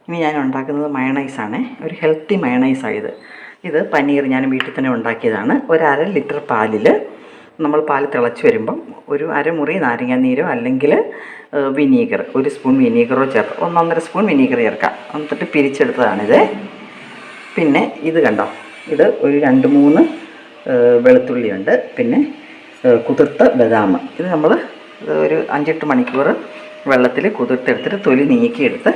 ഇനി ഞാൻ ഉണ്ടാക്കുന്നത് മയണൈസാണ്. ഒരു ഹെൽത്തി മയണൈസാണ് ഇത് പനീർ ഞാൻ വീട്ടിൽ തന്നെ ഉണ്ടാക്കിയതാണ്. ഒരു 1/2 ലിറ്റർ പാലിൽ നമ്മൾ പാൽ തിളച്ച് വരുമ്പം ഒരു അരമുറി നാരങ്ങാനീരോ അല്ലെങ്കിൽ വിനീഗർ, 1 സ്പൂൺ വിനീഗറോ ചേർത്ത് 1-1.5 സ്പൂൺ വിനീഗർ ചേർക്കാം. എന്നിട്ട് പിരിച്ചെടുത്തതാണിത്. പിന്നെ ഇത് കണ്ടോ, ഇത് ഒരു 2-3 വെളുത്തുള്ളിയുണ്ട്. പിന്നെ കുതിർത്ത ബദാം. ഇത് നമ്മൾ ഒരു 5-8 മണിക്കൂർ വെള്ളത്തിൽ കുതിർത്തെടുത്തിട്ട് തൊലി നീക്കിയെടുത്ത്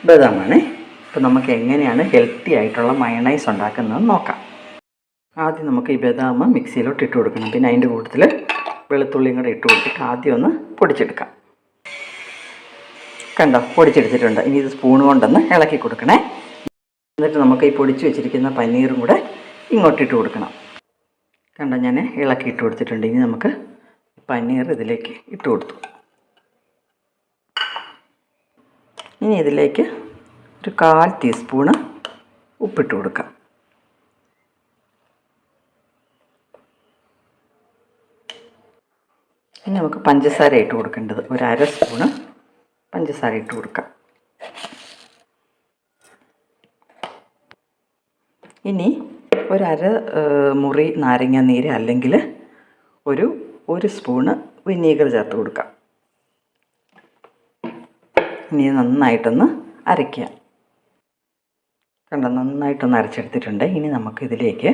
ബദാമാണ്. അപ്പോൾ നമുക്ക് എങ്ങനെയാണ് ഹെൽത്തി ആയിട്ടുള്ള മയണൈസ് ഉണ്ടാക്കുന്നതെന്ന് നോക്കാം. ആദ്യം നമുക്ക് ഈ ബദാം മിക്സിയിലോട്ട് ഇട്ട് കൊടുക്കണം. പിന്നെ അതിൻ്റെ കൂട്ടത്തിൽ വെളുത്തുള്ളിയും കൂടെ ഇട്ട് കൊടുത്തിട്ട് ആദ്യം ഒന്ന് പൊടിച്ചെടുക്കാം. കണ്ടോ, പൊടിച്ചെടുത്തിട്ടുണ്ട്. ഇനി ഇത് സ്പൂൺ കൊണ്ടൊന്ന് ഇളക്കി കൊടുക്കണേ. എന്നിട്ട് നമുക്ക് ഈ പൊടിച്ച് വെച്ചിരിക്കുന്ന പനീറും കൂടെ ഇങ്ങോട്ടിട്ട് കൊടുക്കണം. കണ്ടോ, ഞാൻ ഇളക്കി ഇട്ട് കൊടുത്തിട്ടുണ്ട്. ഇനി നമുക്ക് പനീർ ഇതിലേക്ക് ഇട്ട് കൊടുത്തു. ഇനി ഇതിലേക്ക് ഒരു 1/4 ടീസ്പൂണ് ഉപ്പിട്ട് കൊടുക്കാം. ഇനി നമുക്ക് പഞ്ചസാര ഇട്ട് കൊടുക്കേണ്ടത് ഒരു 1/2 സ്പൂണ് പഞ്ചസാര ഇട്ട് കൊടുക്കാം. ഇനി ഒരു 1/2 മുറി നാരങ്ങ നീര് അല്ലെങ്കിൽ ഒരു സ്പൂണ് വിനീഗർ ചേർത്ത് കൊടുക്കാം. ഇനി നന്നായിട്ടൊന്ന് അരയ്ക്കുക. കണ്ടോ, നന്നായിട്ടൊന്ന് അരച്ചെടുത്തിട്ടുണ്ട്. ഇനി നമുക്കിതിലേക്ക്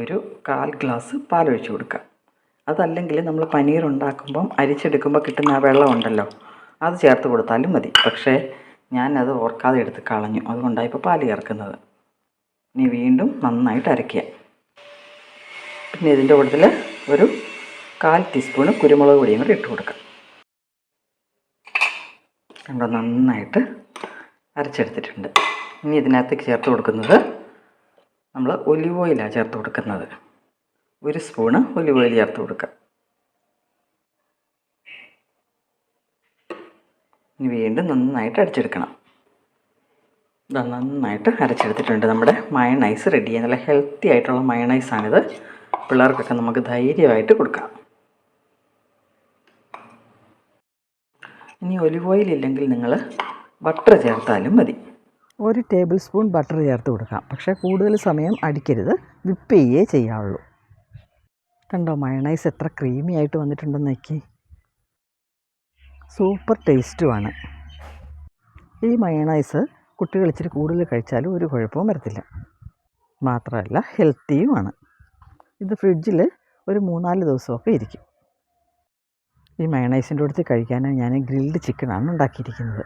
ഒരു 1/4 ഗ്ലാസ് പാലൊഴിച്ച് കൊടുക്കാം. അതല്ലെങ്കിൽ നമ്മൾ പനീർ ഉണ്ടാക്കുമ്പം അരിച്ചെടുക്കുമ്പോൾ കിട്ടുന്ന ആ വെള്ളം ഉണ്ടല്ലോ, അത് ചേർത്ത് കൊടുത്താലും മതി. പക്ഷേ ഞാനത് ഓർക്കാതെ എടുത്ത് കളഞ്ഞു, അതുകൊണ്ടാണ് ഇപ്പോൾ പാൽ ചേർക്കുന്നത്. ഇനി വീണ്ടും നന്നായിട്ട് അരയ്ക്കുക. പിന്നെ ഇതിൻ്റെ കൂട്ടത്തിൽ ഒരു 1/4 ടീസ്പൂണ് കുരുമുളക് പൊടിയും കൂടി ഇട്ട് കൊടുക്കാം. കണ്ടോ, നന്നായിട്ട് അരച്ചെടുത്തിട്ടുണ്ട്. ഇനി ഇതിനകത്തേക്ക് ചേർത്ത് കൊടുക്കുന്നത് നമ്മൾ ഒലിവ് ഓയിലാണ് ചേർത്ത് കൊടുക്കുന്നത്. 1 സ്പൂണ് ഒലിവ് ഓയിൽ ചേർത്ത് കൊടുക്കാം. ഇനി വീണ്ടും നന്നായിട്ട് അരച്ചെടുക്കണം. ഇതാ, നന്നായിട്ട് അരച്ചെടുത്തിട്ടുണ്ട്. നമ്മുടെ മയണൈസ് റെഡി. നല്ല ഹെൽത്തി ആയിട്ടുള്ള മയണൈസാണിത്. പിള്ളേർക്കൊക്കെ നമുക്ക് ധൈര്യമായിട്ട് കൊടുക്കാം. ഇനി ഒലിവ് ഓയിൽ ഇല്ലെങ്കിൽ നിങ്ങൾ ബട്ടർ ചേർത്താലും മതി. 1 ടേബിൾ സ്പൂൺ ബട്ടർ ചേർത്ത് കൊടുക്കാം. പക്ഷേ കൂടുതൽ സമയം അടിക്കരുത്, വിപ്പ് ചെയ്യേ ചെയ്യാവുള്ളൂ. കണ്ടോ, മയണൈസ് എത്ര ക്രീമി ആയിട്ട് വന്നിട്ടുണ്ടെന്ന് നോക്കി. സൂപ്പർ ടേസ്റ്റുമാണ്. ഈ മയണൈസ് കുട്ടികൾ ഇച്ചിരി കൂടുതൽ കഴിച്ചാലും ഒരു കുഴപ്പവും വരത്തില്ല. മാത്രമല്ല ഹെൽത്തിയുമാണ്. ഇത് ഫ്രിഡ്ജിൽ ഒരു 3-4 ദിവസമൊക്കെ ഇരിക്കും. ഈ മയണൈസിൻ്റെ അടുത്ത് കഴിക്കാൻ ഞാൻ ഗ്രിൽഡ് ചിക്കനാണ് ഉണ്ടാക്കിയിരിക്കുന്നത്.